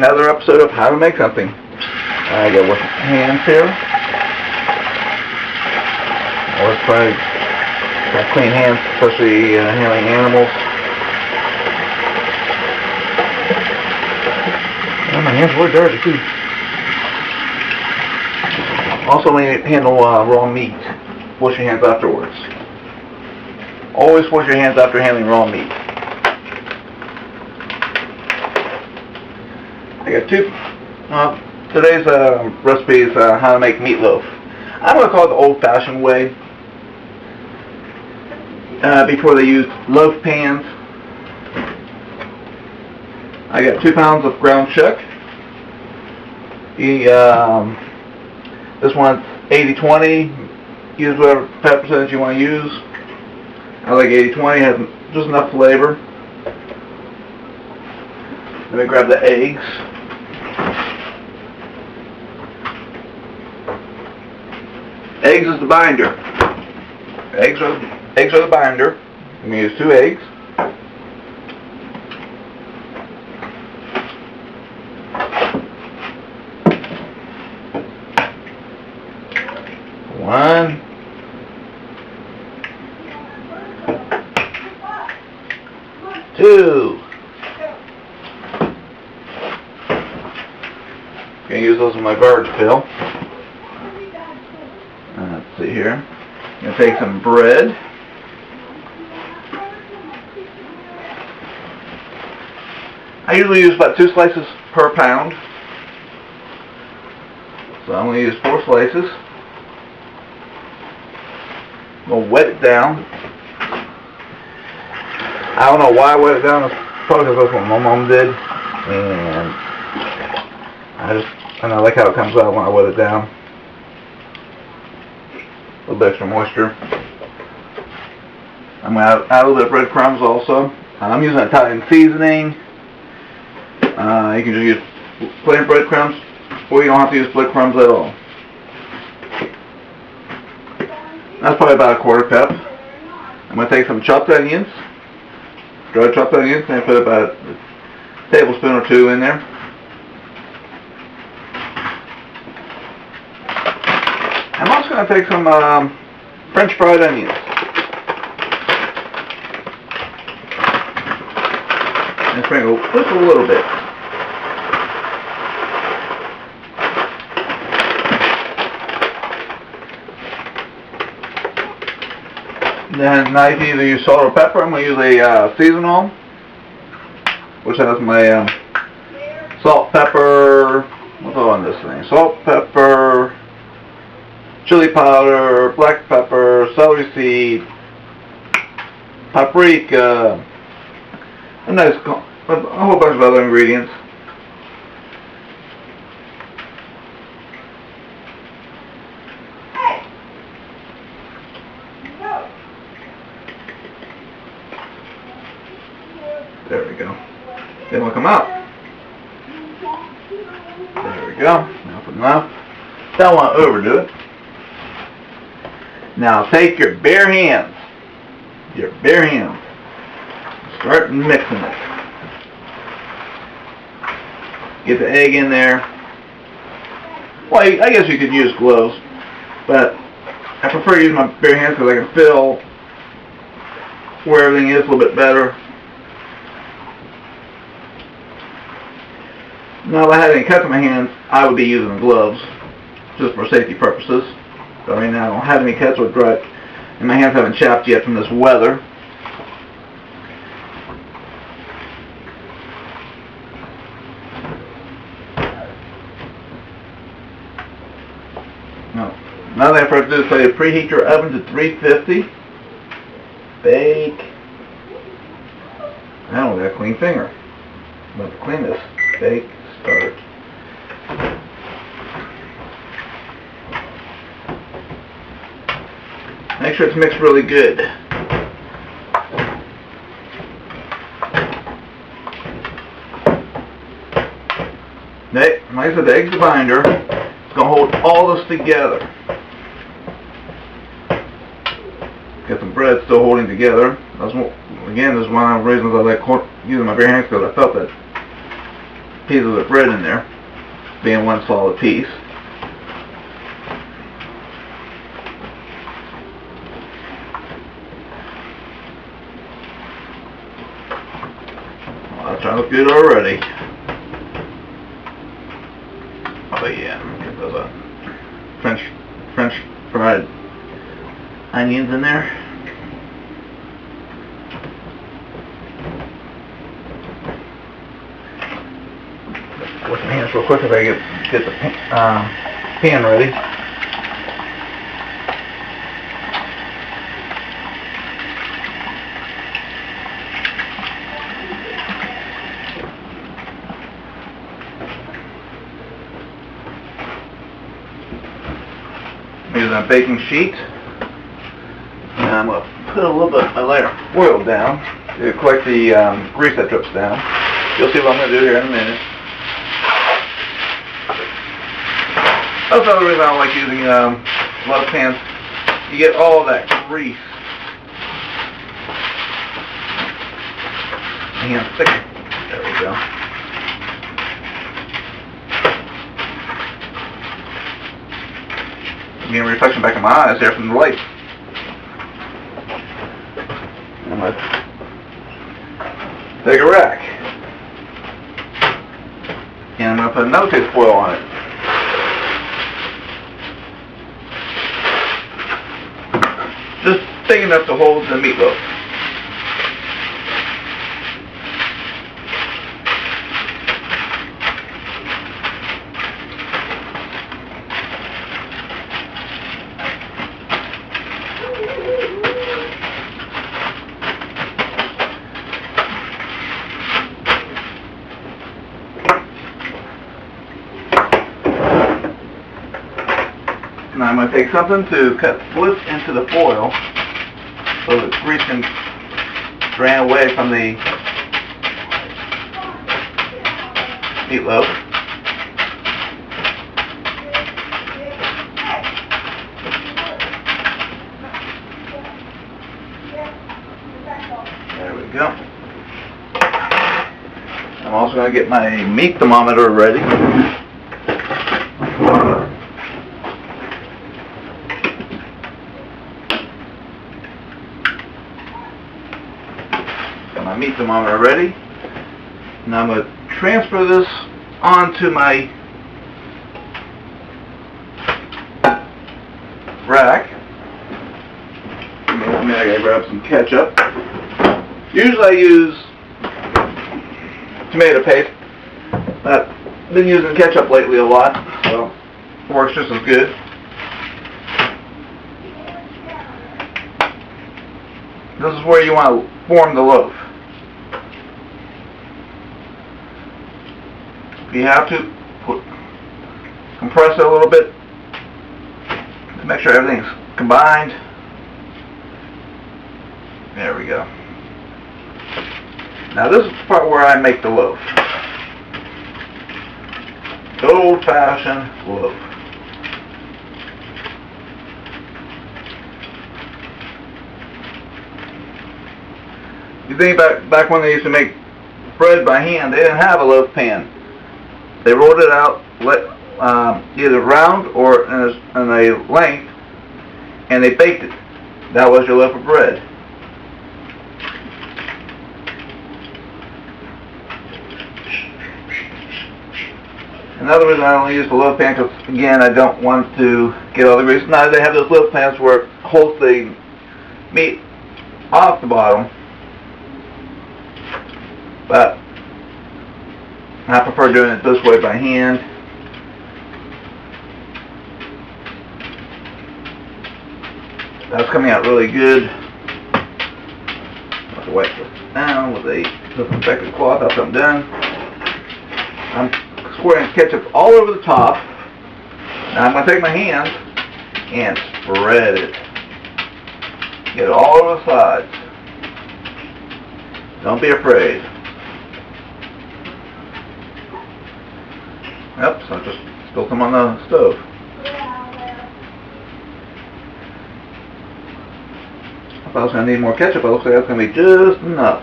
another episode of How to Make Something. I got wash hands here. Always try to have clean hands, especially handling animals. And my hands were dirty too. Also, when you handle raw meat, wash your hands afterwards. Always wash your hands after handling raw meat. I got two. Today's recipe is how to make meatloaf. I'm going to call it the old-fashioned way. Before they used loaf pans. I got 2 pounds of ground chuck. This one's 80-20. Use whatever fat percentage you want to use. I like 80-20. Has just enough flavor. Let me grab the eggs. Eggs is the binder. Eggs are the binder. I'm going to use 2 eggs. One. Two. Gonna use those in my garbage pail. Let's see here. I'm gonna take some bread. I usually use about 2 slices per pound. So I'm gonna use 4 slices. I'm gonna wet it down. I don't know why I wet it down. It's probably because that's what my mom did. And I like how it comes out when I wet it down. A little bit extra moisture. I'm going to add a little bit of breadcrumbs also. I'm using Italian seasoning. You can just use plain breadcrumbs, or you don't have to use breadcrumbs at all. That's probably about a 1/4 cup. I'm going to take some chopped onions, dried chopped onions, and put about a tablespoon or 2 in there. I'm also going to take some French fried onions and sprinkle just a little bit. Then I can either use salt or pepper. I'm going to use a seasonal, which has my salt, pepper, what's all on this thing? Salt, pepper, chili powder, black pepper, celery seed, paprika, a whole bunch of other ingredients. There we go. They won't come out. There we go. Enough enough. Don't want to overdo it. Now take your bare hands. Start mixing it. Get the egg in there. Well, I guess you could use gloves, but I prefer using my bare hands because I can feel where everything is a little bit better. Now, if I had any cuts in my hands, I would be using gloves, just for safety purposes. So right now I don't have any cuts with dry, and my hands haven't chapped yet from this weather. Now that I have to do is tell you preheat your oven to 350. Bake. I don't got a clean finger. I'm about to clean this. Bake. Start. Make sure it's mixed really good. Like I said, the egg's the binder. It's going to hold all this together. Got some bread still holding together. That's what, again, this is one of the reasons I like using my bare hands, because I felt that pieces of bread in there, being one solid piece. Well, that's trying to look good already. Oh yeah, get those French fried onions in there. Wash my hands real quick if I get the pan ready. Here's a baking sheet. And I'm going to put a little bit of my layer of oil down to collect the grease that drips down. You'll see what I'm going to do here in a minute. That's another reason I don't like using love pans. You get all that grease. And thick. There we go. I'm getting a reflection back in my eyes there from the light. I'm going to take a rack. And I'm going to put another taste foil on it. Just big enough to hold the meatloaf. Now I'm going to take something to cut slits into the foil so the grease can drain away from the meatloaf. There we go. I'm also going to get my meat thermometer ready. My meat thermometer ready. Now I'm going to transfer this onto my rack. I gotta grab some ketchup. Usually I use tomato paste, but I've been using ketchup lately a lot, so it works just as good. This is where you want to form the loaf. If you have to, compress it a little bit to make sure everything's combined. There we go. Now this is the part where I make the loaf. Good old-fashioned loaf. You think back when they used to make bread by hand, they didn't have a loaf pan. They rolled it out either round or in a length, and they baked it. That was your loaf of bread. Another reason I only use the loaf pan, because again, I don't want to get all the grease. Now they have those loaf pans where it holds the meat off the bottom, but I prefer doing it this way by hand. That's coming out really good. I'll have to wipe this down with a disinfectant cloth after I'm done. I'm squaring ketchup all over the top. Now I'm going to take my hand and spread it. Get it all over the sides. Don't be afraid. Yep, so I just spilled some on the stove. I thought I was going to need more ketchup, but it looks like that's going to be just enough.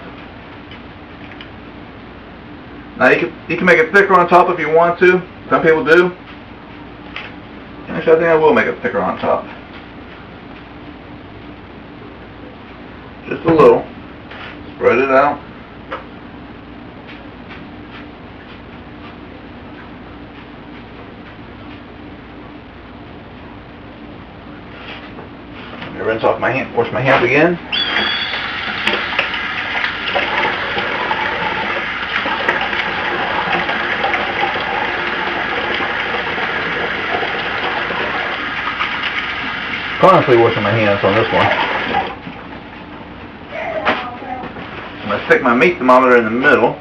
Now you can You can make it thicker on top if you want to. Some people do. Actually, I think I will make it thicker on top. Just a little. Spread it out. Let me rinse off my hand, wash my hands again. Constantly washing my hands on this one. I'm going to stick my meat thermometer in the middle.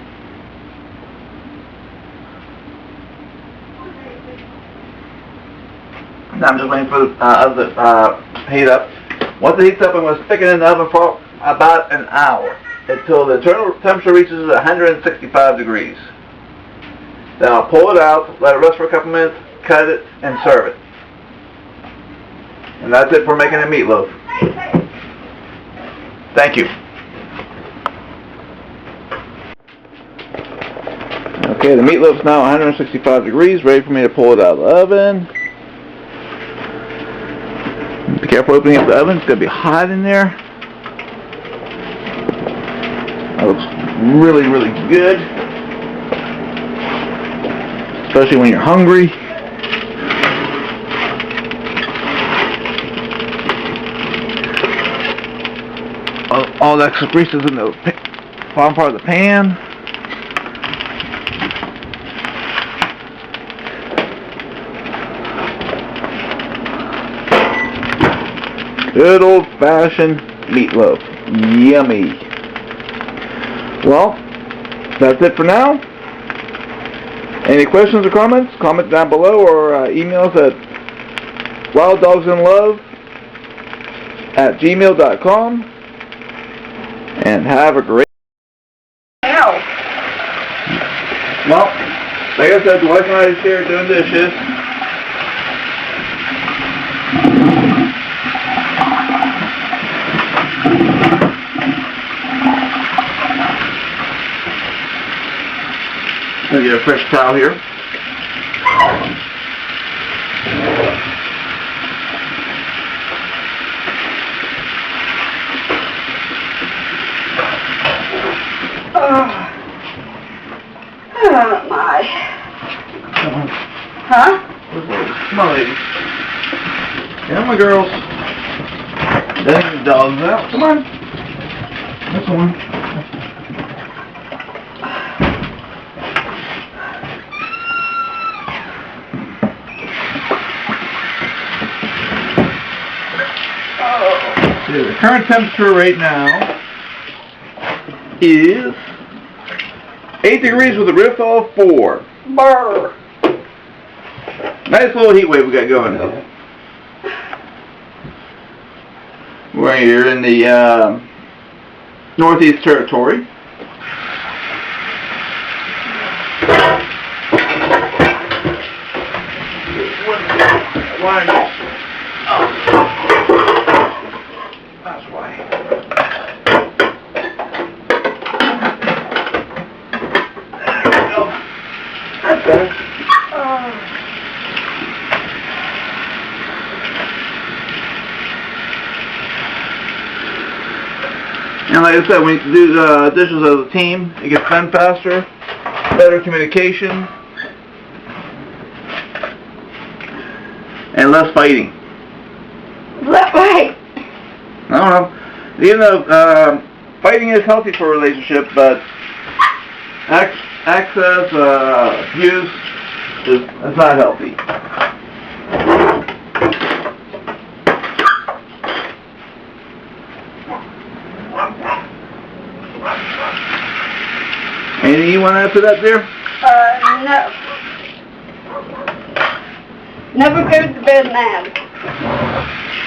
Now I'm just waiting for the oven to heat up. Once it heats up, I'm going to stick it in the oven for about an hour until the internal temperature reaches 165 degrees. Then I'll pull it out, let it rest for a couple minutes, cut it, and serve it. And that's it for making a meatloaf. Thank you. Okay, the meatloaf's now 165 degrees, ready for me to pull it out of the oven. Be careful opening up the oven, it's going to be hot in there. That looks really, really good. Especially when you're hungry. All the extra grease is in the bottom part of the pan. Good old-fashioned meatloaf. Yummy. Well, that's it for now. Any questions or comments? Comment down below or email us at wilddogsinlove@gmail.com. And have a great... Ow. Well, like I said, the wife and I are here doing dishes. I'll get a fresh towel here. Oh my. Come on. Huh? Come on, ladies. Come on, girls. Letting the dogs out. Come on. This one. See, the current temperature right now is 8 degrees with a Riftol of 4. Brr. Nice little heat wave we got going. We're here in the Northeast Territory. That's why. That's better. And like I said, when you do dishes as a team, it gets done faster, better communication, and less fighting. Left, right. I don't know. You know, fighting is healthy for a relationship, but excess abuse is not healthy. Anything you want to add to that, dear? No. Never go to bed mad.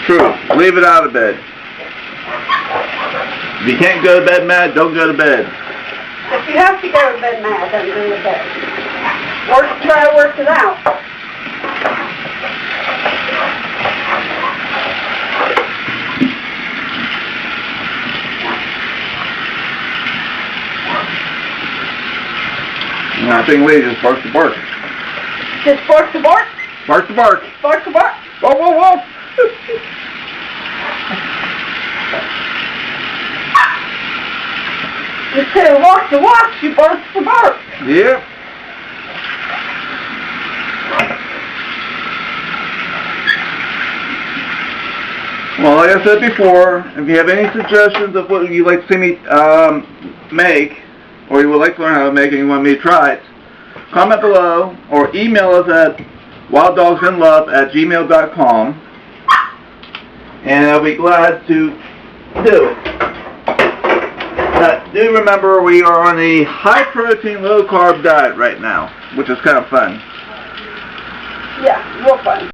True. Leave it out of bed. If you can't go to bed mad, don't go to bed. If you have to go to bed mad, don't go to bed. Try to work it out. No, I think Lee just barks the bark. Just bark to bark? Bark the bark. Bark to bark? Whoa, whoa, whoa. Instead of walk to walk, she barks to bark. Yep. Well, like I said before, if you have any suggestions of what you'd like to see me make, or you would like to learn how to make and you want me to try it, comment below or email us at wilddogsinlove@gmail.com, and I'll be glad to do it. But do remember, we are on a high-protein, low-carb diet right now, which is kind of fun. Yeah, real fun.